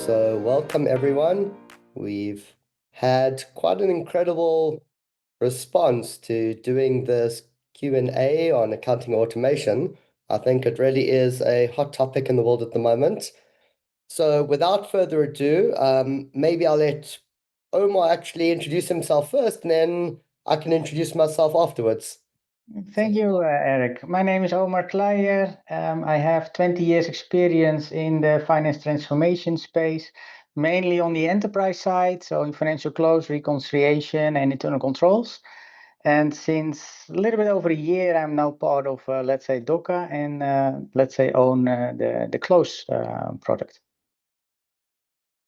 So welcome everyone. We've had quite an incredible response to doing this Q&A on accounting automation. I think it really is a hot topic in the world at the moment. So without further ado, maybe I'll let Omar actually introduce himself first, and then I can introduce myself afterwards. Thank you, Eric. My name is Omar Kleijer. I have 20 years experience in the finance transformation space, mainly on the enterprise side, so in financial close, reconciliation, and internal controls. And since a little bit over a year, I'm now part of, let's say, DOKKA, and let's say own the close product.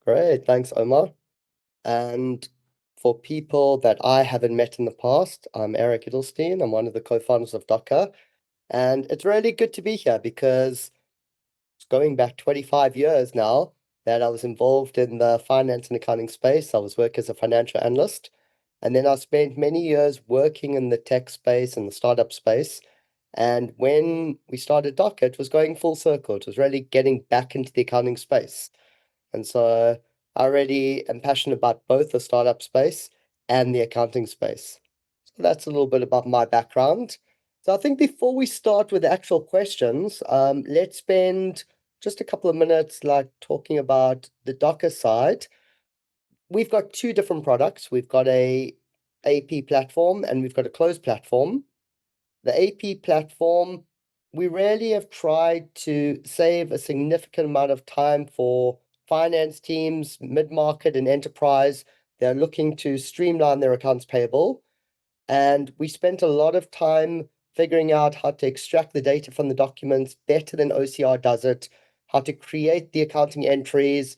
Great, thanks, Omar. And for people that I haven't met in the past, I'm Eric Edelstein. I'm one of the co-founders of DOKKA. And it's really good to be here because it's going back 25 years now that I was involved in the finance and accounting space. I was working as a financial analyst. And then I spent many years working in the tech space and the startup space. And when we started DOKKA, it was going full circle. It was really getting back into the accounting space. And so I really am passionate about both the startup space and the accounting space. So that's a little bit about my background. So I think before we start with the actual questions, let's spend just a couple of minutes talking about the DOKKA side. We've got two different products. We've got a AP platform and we've got a closed platform. The AP platform, we really have tried to save a significant amount of time for finance teams, mid-market and enterprise. They're looking to streamline their accounts payable. And we spent a lot of time figuring out how to extract the data from the documents better than OCR does it, how to create the accounting entries,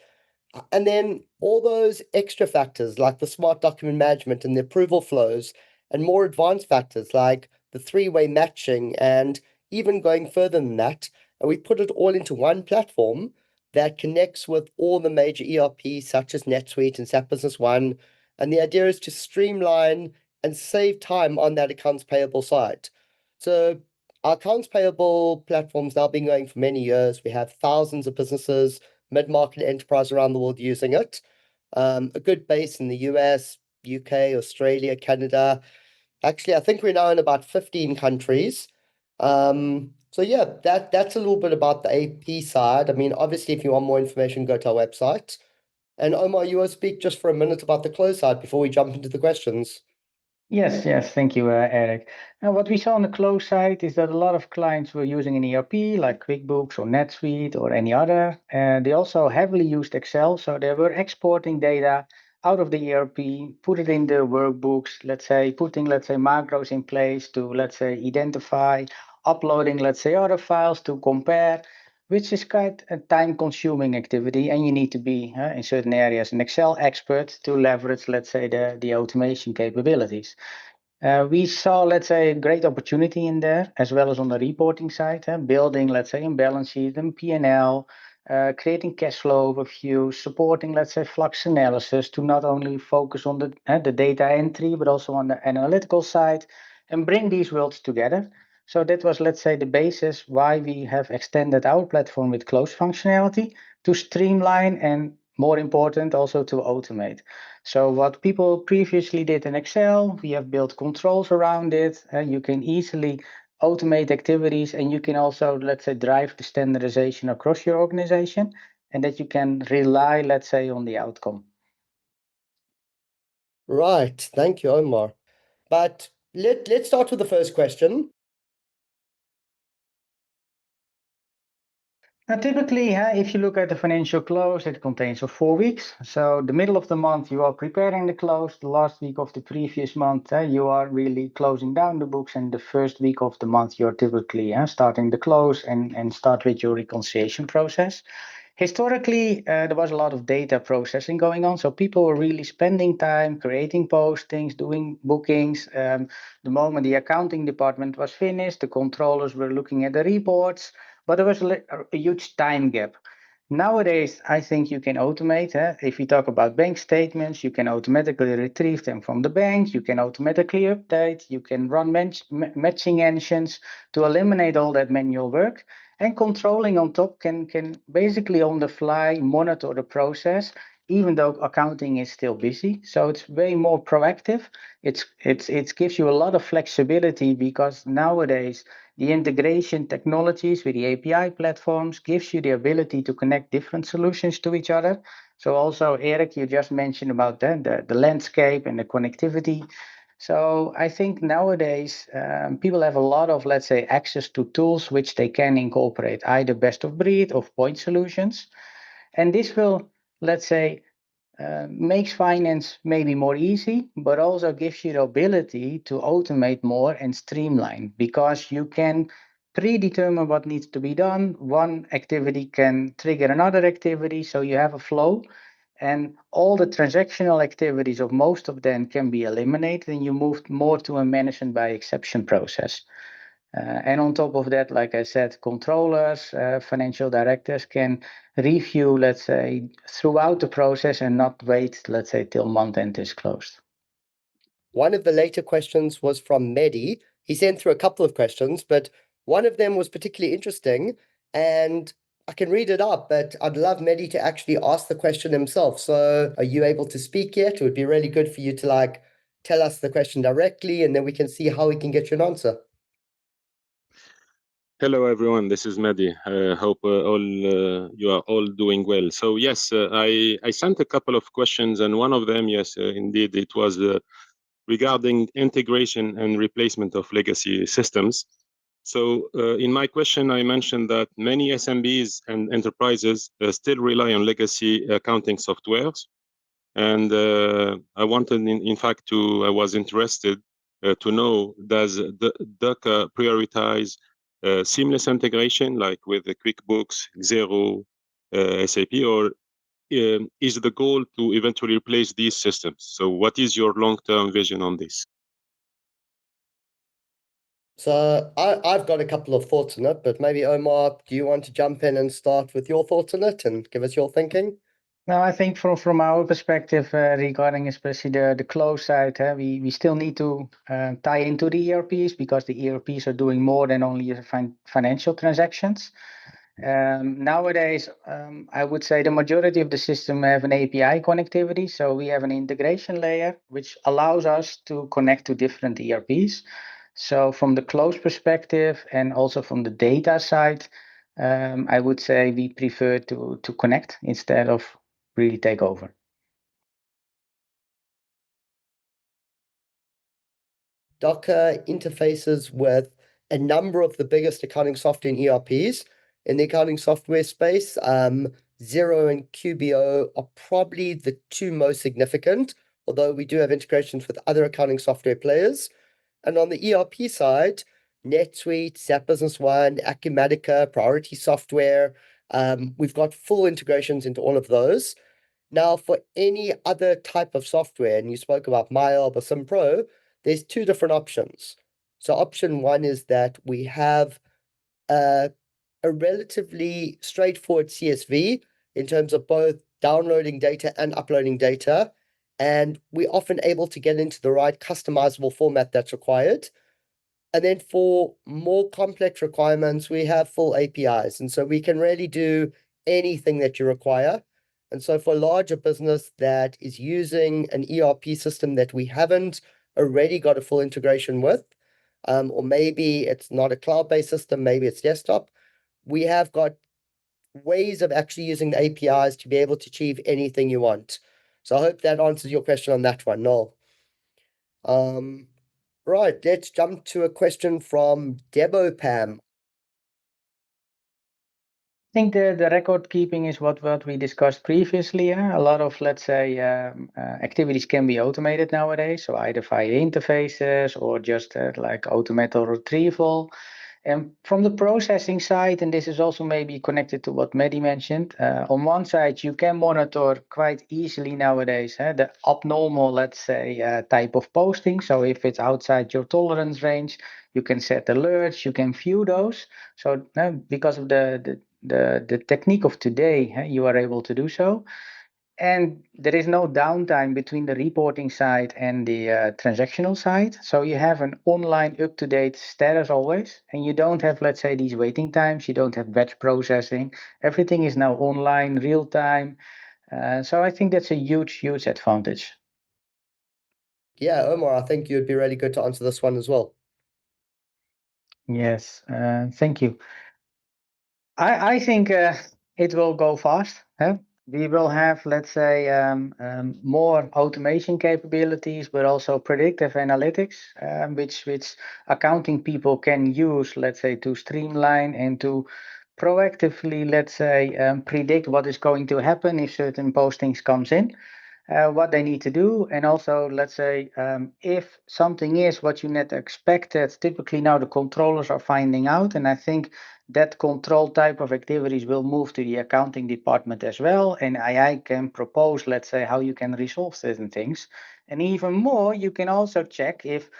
and then all those extra factors like the smart document management and the approval flows, and more advanced factors like the three-way matching, and even going further than that. And we put it all into one platform that connects with all the major ERPs such as NetSuite and SAP Business One. And the idea is to streamline and save time on that accounts payable side. So our accounts payable platform's now been going for many years. We have thousands of businesses, mid-market enterprise around the world using it. A good base in the US, UK, Australia, Canada. Actually, I think we're now in about 15 countries. So yeah, that's a little bit about the AP side. I mean, obviously, if you want more information, go to our website. And Omar, you want to speak just for a minute about the close side before we jump into the questions? Yes, thank you, Eric. And what we saw on the close side is that a lot of clients were using an ERP like QuickBooks or NetSuite or any other. And they also heavily used Excel, so they were exporting data out of the ERP, put it in the workbooks, let's say, putting, let's say, macros in place to, let's say, identify, uploading, let's say, other files to compare, which is quite a time-consuming activity, and you need to be in certain areas an Excel expert to leverage, let's say, the automation capabilities. We saw, let's say, a great opportunity in there, as well as on the reporting side, building, let's say, in balance sheet and P&L, creating cash flow overview, supporting, let's say, flux analysis to not only focus on the data entry, but also on the analytical side, and bring these worlds together. So that was, let's say, the basis why we have extended our platform with close functionality to streamline and, more important, also to automate. So what people previously did in Excel, we have built controls around it. You can easily automate activities, and you can also, let's say, drive the standardization across your organization, and that you can rely, let's say, on the outcome. Right, thank you, Omar. But let's start with the first question. Now, typically, if you look at the financial close, it contains 4 weeks. So the middle of the month, you are preparing the close. The last week of the previous month, you are really closing down the books. And the first week of the month, you're typically starting the close and start with your reconciliation process. Historically, there was a lot of data processing going on. So people were really spending time creating postings, doing bookings. The moment the accounting department was finished, the controllers were looking at the reports. But there was a huge time gap. Nowadays, I think you can automate. If you talk about bank statements, you can automatically retrieve them from the bank. You can automatically update. You can run matching engines to eliminate all that manual work. And controlling on top can basically on the fly monitor the process, even though accounting is still busy. So it's way more proactive. It gives you a lot of flexibility because nowadays the integration technologies with the API platforms gives you the ability to connect different solutions to each other. So also, Eric, you just mentioned about the landscape and the connectivity. So I think nowadays people have a lot of, let's say, access to tools which they can incorporate, either best of breed or point solutions. And this will, let's say, makes finance maybe more easy, but also gives you the ability to automate more and streamline because you can predetermine what needs to be done. One activity can trigger another activity, so you have a flow. And all the transactional activities of most of them can be eliminated, and you move more to a management by exception process. And on top of that, like I said, controllers, financial directors can review, let's say, throughout the process and not wait, let's say, till month end is closed. One of the later questions was from Mehdi. He sent through a couple of questions, but one of them was particularly interesting, and I can read it up, but I'd love Mehdi to actually ask the question himself. So are you able to speak yet? It would be really good for you to like tell us the question directly, and then we can see how we can get you an answer. Hello everyone, this is Mehdi. Hope you are all doing well. So yes, I sent a couple of questions, and one of them, yes, indeed, it was regarding integration and replacement of legacy systems. So in my question, I mentioned that many SMBs and enterprises still rely on legacy accounting softwares, and I wanted, in fact, I was interested to know, does the DOKKA prioritize seamless integration, like with the QuickBooks, Xero, SAP, or is the goal to eventually replace these systems? So what is your long-term vision on this? So I've got a couple of thoughts on it, but maybe Omar, do you want to jump in and start with your thoughts on it and give us your thinking? Now, I think from our perspective, regarding especially the close side, we still need to tie into the ERPs because the ERPs are doing more than only financial transactions. Nowadays, I would say the majority of the system have an API connectivity. So we have an integration layer, which allows us to connect to different ERPs. So from the close perspective and also from the data side, I would say we prefer to connect instead of really take over. DOKKA interfaces with a number of the biggest accounting software and ERPs in the accounting software space. Xero and QBO are probably the two most significant, although we do have integrations with other accounting software players. And on the ERP side, NetSuite, SAP Business One, Acumatica, Priority Software, we've got full integrations into all of those. Now, for any other type of software, and you spoke about MyOb or SimPro, there's two different options. So option one is that we have a relatively straightforward CSV in terms of both downloading data and uploading data, and we're often able to get into the right customizable format that's required. And then for more complex requirements, we have full APIs, and so we can really do anything that you require. And so for a larger business that is using an ERP system that we haven't already got a full integration with, or maybe it's not a cloud-based system, maybe it's desktop, we have got ways of actually using the APIs to be able to achieve anything you want. So I hope that answers your question on that one, Noel. Right, let's jump to a question from Debo Pam. I think the record keeping is what we discussed previously. A lot of, let's say, activities can be automated nowadays, so either via interfaces or just like automated retrieval. And from the processing side, and this is also maybe connected to what Mehdi mentioned, on one side, you can monitor quite easily nowadays the abnormal, let's say, type of posting. So if it's outside your tolerance range, you can set alerts, you can view those. So because of the technique of today, you are able to do so. And there is no downtime between the reporting side and the transactional side. So you have an online up-to-date status always, and you don't have, let's say, these waiting times. You don't have batch processing. Everything is now online, real time. So I think that's a huge advantage. Yeah, Omar, I think you'd be really good to answer this one as well. Yes, thank you. I think it will go fast. Huh? We will have, let's say, more automation capabilities, but also predictive analytics, which accounting people can use, let's say, to streamline and to proactively, let's say, predict what is going to happen if certain postings comes in. What they need to do, and also, let's say, if something is what you not expected, typically now the controllers are finding out, and I think that control type of activities will move to the accounting department as well, and AI can propose, let's say, how you can resolve certain things. And even more, you can also check if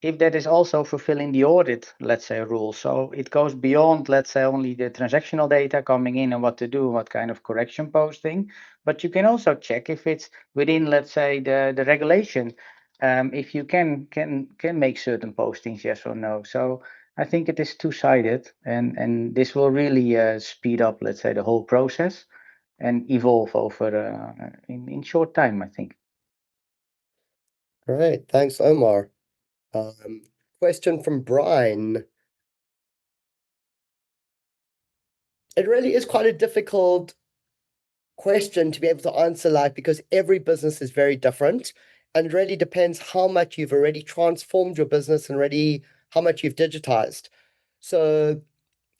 that is also fulfilling the audit, let's say, rule. So it goes beyond, let's say, only the transactional data coming in and what to do, what kind of correction posting, but you can also check if it's within, let's say, the regulation, if you can make certain postings, yes or no. So I think it is two-sided, and this will really speed up, let's say, the whole process and evolve over in short time, I think. Great, thanks, Omar. Question from Brian. It really is quite a difficult question to be able to answer, like, because every business is very different, and it really depends how much you've already transformed your business and already how much you've digitized. So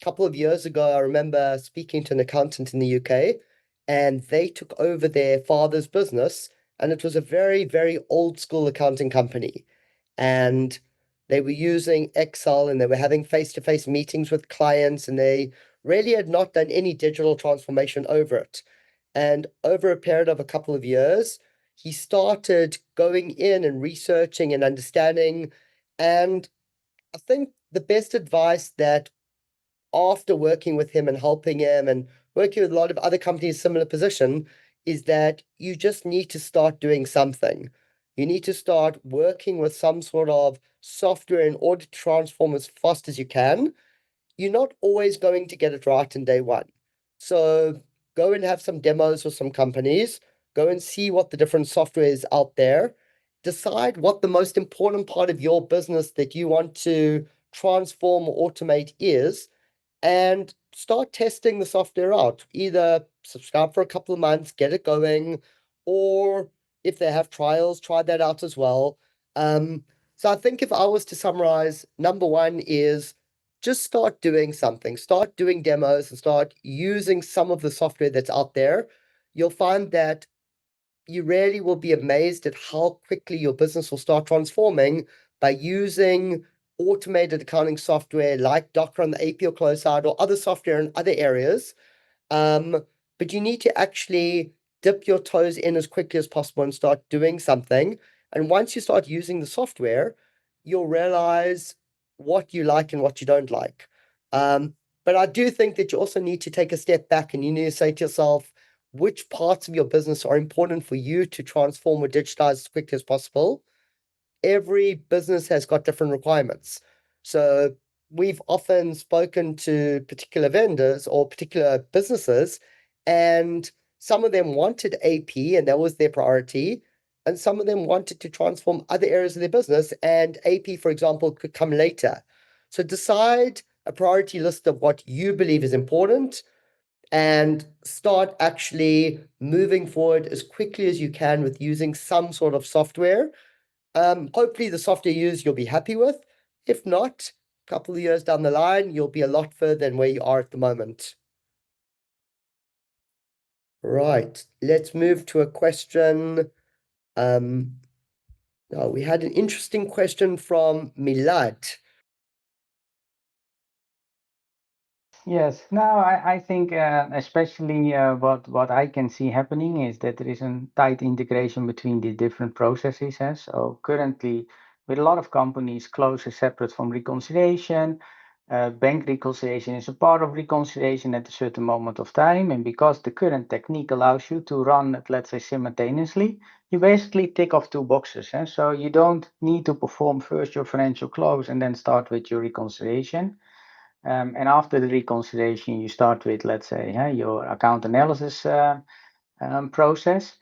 a couple of years ago, I remember speaking to an accountant in the UK, and they took over their father's business, and it was a very, very old school accounting company. And they were using Excel, and they were having face-to-face meetings with clients, and they really had not done any digital transformation over it. And over a period of a couple of years, he started going in and researching and understanding. And I think the best advice that, after working with him and helping him and working with a lot of other companies similar position, is that you just need to start doing something. You need to start working with some sort of software in order to transform as fast as you can. You're not always going to get it right in day one. So go and have some demos with some companies, go and see what the different software is out there. Decide what the most important part of your business that you want to transform or automate is, and start testing the software out. Either subscribe for a couple of months, get it going, or if they have trials, try that out as well. So I think if I was to summarize, number one is just start doing something, start doing demos and start using some of the software that's out there. You'll find that you really will be amazed at how quickly your business will start transforming by using automated accounting software like DOKKA on the AP or close side, or other software in other areas. But you need to actually dip your toes in as quickly as possible and start doing something. And once you start using the software, you'll realize what you like and what you don't like. But I do think that you also need to take a step back, and you need to say to yourself, which parts of your business are important for you to transform or digitize as quickly as possible. Every business has got different requirements. So we've often spoken to particular vendors or particular businesses, and some of them wanted AP and that was their priority. And some of them wanted to transform other areas of their business, and AP, for example, could come later. So decide a priority list of what you believe is important and start actually moving forward as quickly as you can with using some sort of software. Hopefully the software you use you'll be happy with. If not, a couple of years down the line, you'll be a lot further than where you are at the moment. Right, let's move to a question. Now we had an interesting question from Milad. Yes. No, I think especially what I can see happening is that there is a tight integration between the different processes. So currently, with a lot of companies, close is separate from reconciliation. Bank reconciliation is a part of reconciliation at a certain moment of time, and because the current technique allows you to run it, let's say, simultaneously, you basically tick off 2 boxes. So you don't need to perform first your financial close and then start with your reconciliation. And after the reconciliation, you start with, let's say, your account analysis process.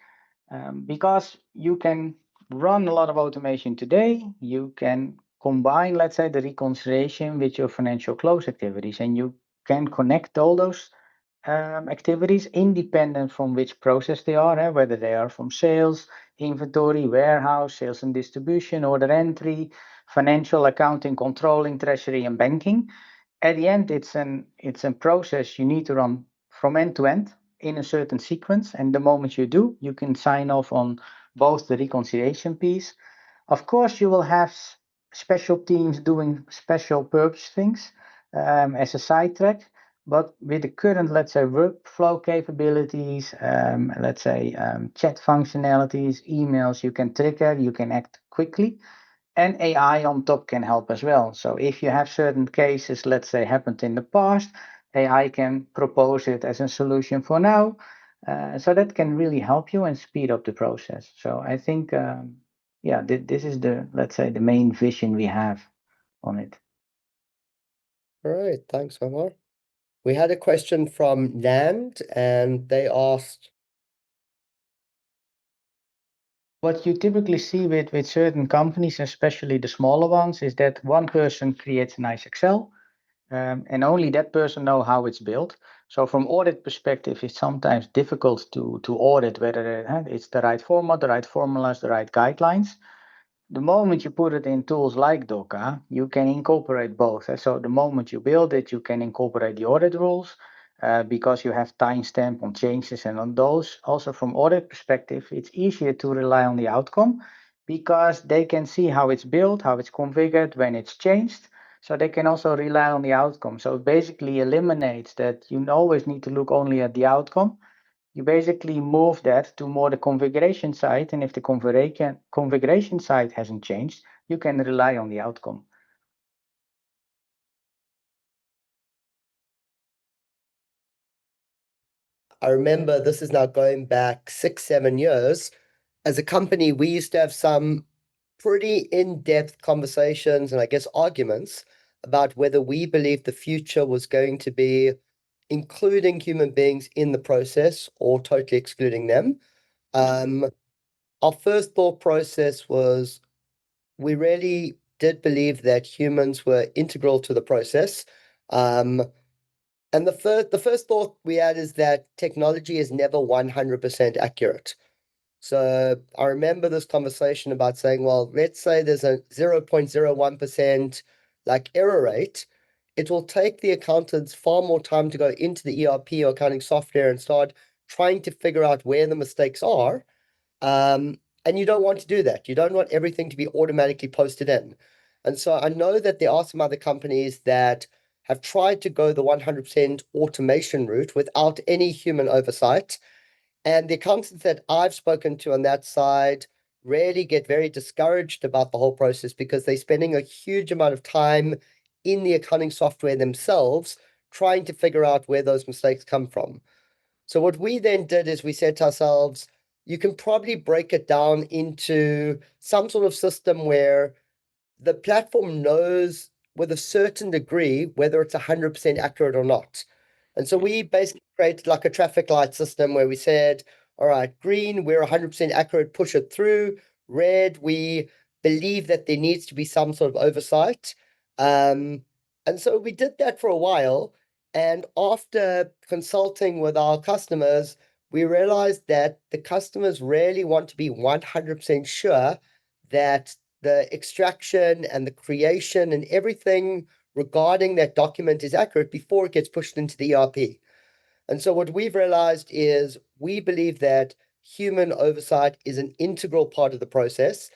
Because you can run a lot of automation today, you can combine, let's say, the reconciliation with your financial close activities, and you can connect all those activities independent from which process they are, whether they are from sales, inventory, warehouse, sales and distribution, order entry, financial accounting, controlling, treasury, and banking. At the end, it's a process you need to run from end to end in a certain sequence, and the moment you do, you can sign off on both the reconciliation piece. Of course, you will have special teams doing special purpose things as a side track, but with the current, let's say, workflow capabilities, let's say chat functionalities, emails, you can trigger, you can act quickly. And AI on top can help as well. So if you have certain cases, let's say, happened in the past, AI can propose it as a solution for now. So that can really help you and speed up the process. So I think, this is the, let's say, the main vision we have on it. All right, thanks, Omar. We had a question from Land, and they asked, what you typically see with certain companies, especially the smaller ones, is that one person creates a nice Excel, and only that person know how it's built. So from audit perspective, it's sometimes difficult to audit whether it's the right format, the right formulas, the right guidelines. The moment you put it in tools like DOKKA, you can incorporate both. So the moment you build it, you can incorporate the audit rules because you have timestamp on changes and on those. Also from audit perspective, it's easier to rely on the outcome because they can see how it's built, how it's configured, when it's changed. So they can also rely on the outcome. So it basically eliminates that you always need to look only at the outcome. You basically move that to more the configuration side, and if the configuration side hasn't changed, you can rely on the outcome. I remember this is now going back 6, 7 years. As a company, we used to have some pretty in-depth conversations and I guess arguments about whether we believed the future was going to be including human beings in the process or totally excluding them. Our first thought process was we really did believe that humans were integral to the process. And the first thought we had is that technology is never 100% accurate. So I remember this conversation about saying, well, let's say there's a 0.01% like error rate. It will take the accountants far more time to go into the ERP or accounting software and start trying to figure out where the mistakes are. And you don't want to do that. You don't want everything to be automatically posted in. And so I know that there are some other companies that have tried to go the 100% automation route without any human oversight. And the accountants that I've spoken to on that side really get very discouraged about the whole process because they're spending a huge amount of time in the accounting software themselves trying to figure out where those mistakes come from. So what we then did is we said to ourselves, you can probably break it down into some sort of system where the platform knows with a certain degree whether it's 100% accurate or not. And so we basically created like a traffic light system where we said, all right, green, we're 100% accurate, push it through. Red, we believe that there needs to be some sort of oversight. And so we did that for a while. And after consulting with our customers, we realized that the customers really want to be 100% sure that the extraction and the creation and everything regarding that document is accurate before it gets pushed into the ERP. And so what we've realized is we believe that human oversight is an integral part of the process,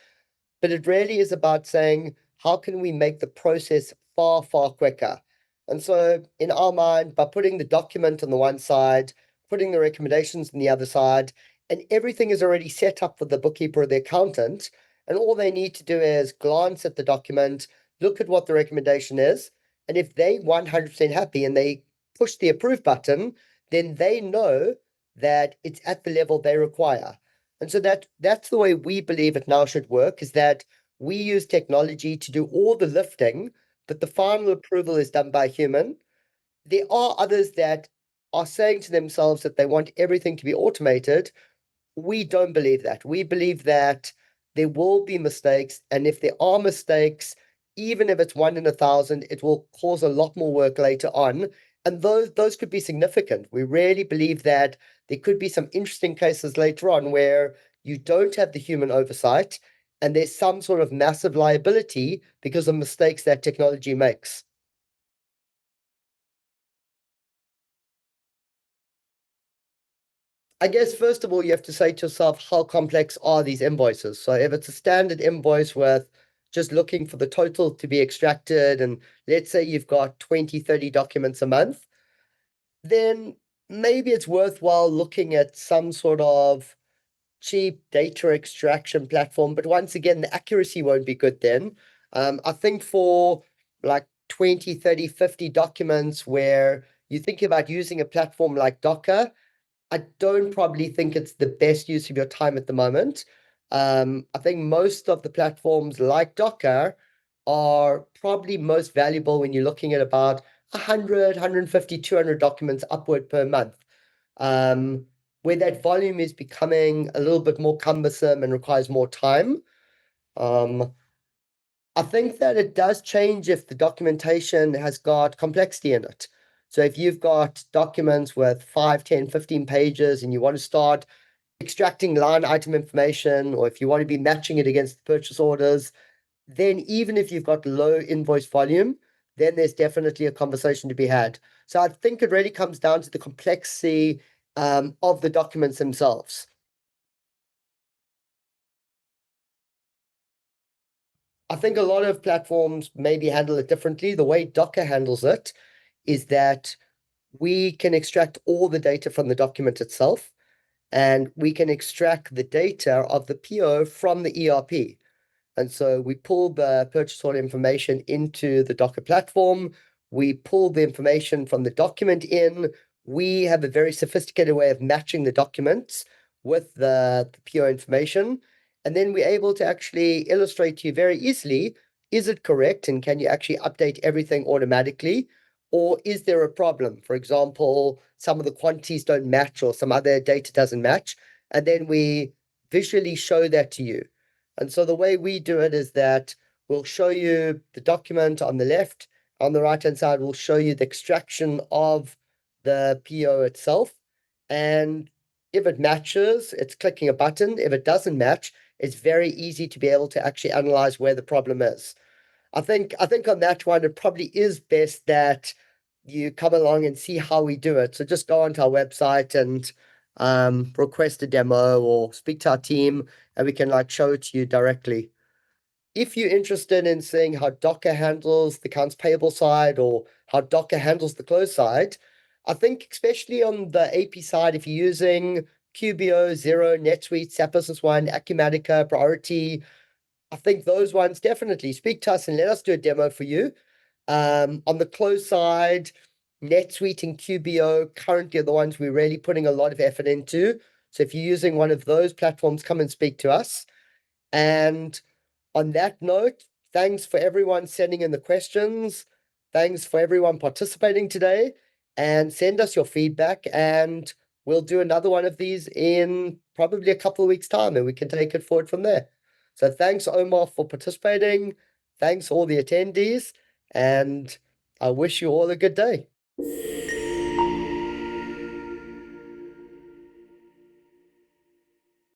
but it really is about saying, how can we make the process far, far quicker? And so in our mind, by putting the document on the one side, putting the recommendations on the other side, and everything is already set up for the bookkeeper or the accountant, and all they need to do is glance at the document, look at what the recommendation is, And if they 100% happy and they push the approve button, then they know that it's at the level they require. And so that's the way we believe it now should work, is that we use technology to do all the lifting, but the final approval is done by a human. There are others that are saying to themselves that they want everything to be automated. We don't believe that. We believe that there will be mistakes, and if there are mistakes, even if it's 1 in 1,000, it will cause a lot more work later on, and those could be significant. We really believe that there could be some interesting cases later on where you don't have the human oversight, and there's some sort of massive liability because of mistakes that technology makes. I guess first of all, you have to say to yourself, how complex are these invoices? So if it's a standard invoice with just looking for the total to be extracted, and let's say you've got 20, 30 documents a month, then maybe it's worthwhile looking at some sort of cheap data extraction platform. But once again, the accuracy won't be good then. I think for like 20, 30, 50 documents where you think about using a platform like DOKKA, I don't probably think it's the best use of your time at the moment. I think most of the platforms like DOKKA are probably most valuable when you're looking at about 100, 150, 200 documents upward per month. Where that volume is becoming a little bit more cumbersome and requires more time. I think that it does change if the documentation has got complexity in it. So if you've got documents with 5, 10, 15 pages and you want to start extracting line item information, or if you want to be matching it against purchase orders, then even if you've got low invoice volume, then there's definitely a conversation to be had. So I think it really comes down to the complexity of the documents themselves. I think a lot of platforms maybe handle it differently. The way DOKKA handles it is that we can extract all the data from the document itself, and we can extract the data of the PO from the ERP. And so we pull the purchase order information into the DOKKA platform. We pull the information from the document in. We have a very sophisticated way of matching the documents with the PO information. And then we're able to actually illustrate to you very easily, is it correct? And can you actually update everything automatically? Or is there a problem? For example, some of the quantities don't match or some other data doesn't match. And then we visually show that to you. And so the way we do it is that we'll show you the document on the left. On the right-hand side, we'll show you the extraction of the PO itself. And if it matches, it's clicking a button. If it doesn't match, it's very easy to be able to actually analyze where the problem is. I think on that one, it probably is best that you come along and see how we do it. So just go onto our website and request a demo or speak to our team, and we can like show it to you directly. If you're interested in seeing how DOKKA handles the accounts payable side or how DOKKA handles the close side, I think especially on the AP side, if you're using QBO, Xero, NetSuite, SAP Business One, Acumatica, Priority, I think those ones definitely speak to us and let us do a demo for you. On the close side, NetSuite and QBO currently are the ones we're really putting a lot of effort into. So if you're using one of those platforms, come and speak to us. And on that note, thanks for everyone sending in the questions. Thanks for everyone participating today. And send us your feedback, and we'll do another one of these in probably a couple of weeks' time, and we can take it forward from there. So thanks, Omar, for participating. Thanks all the attendees, and I wish you all a good day.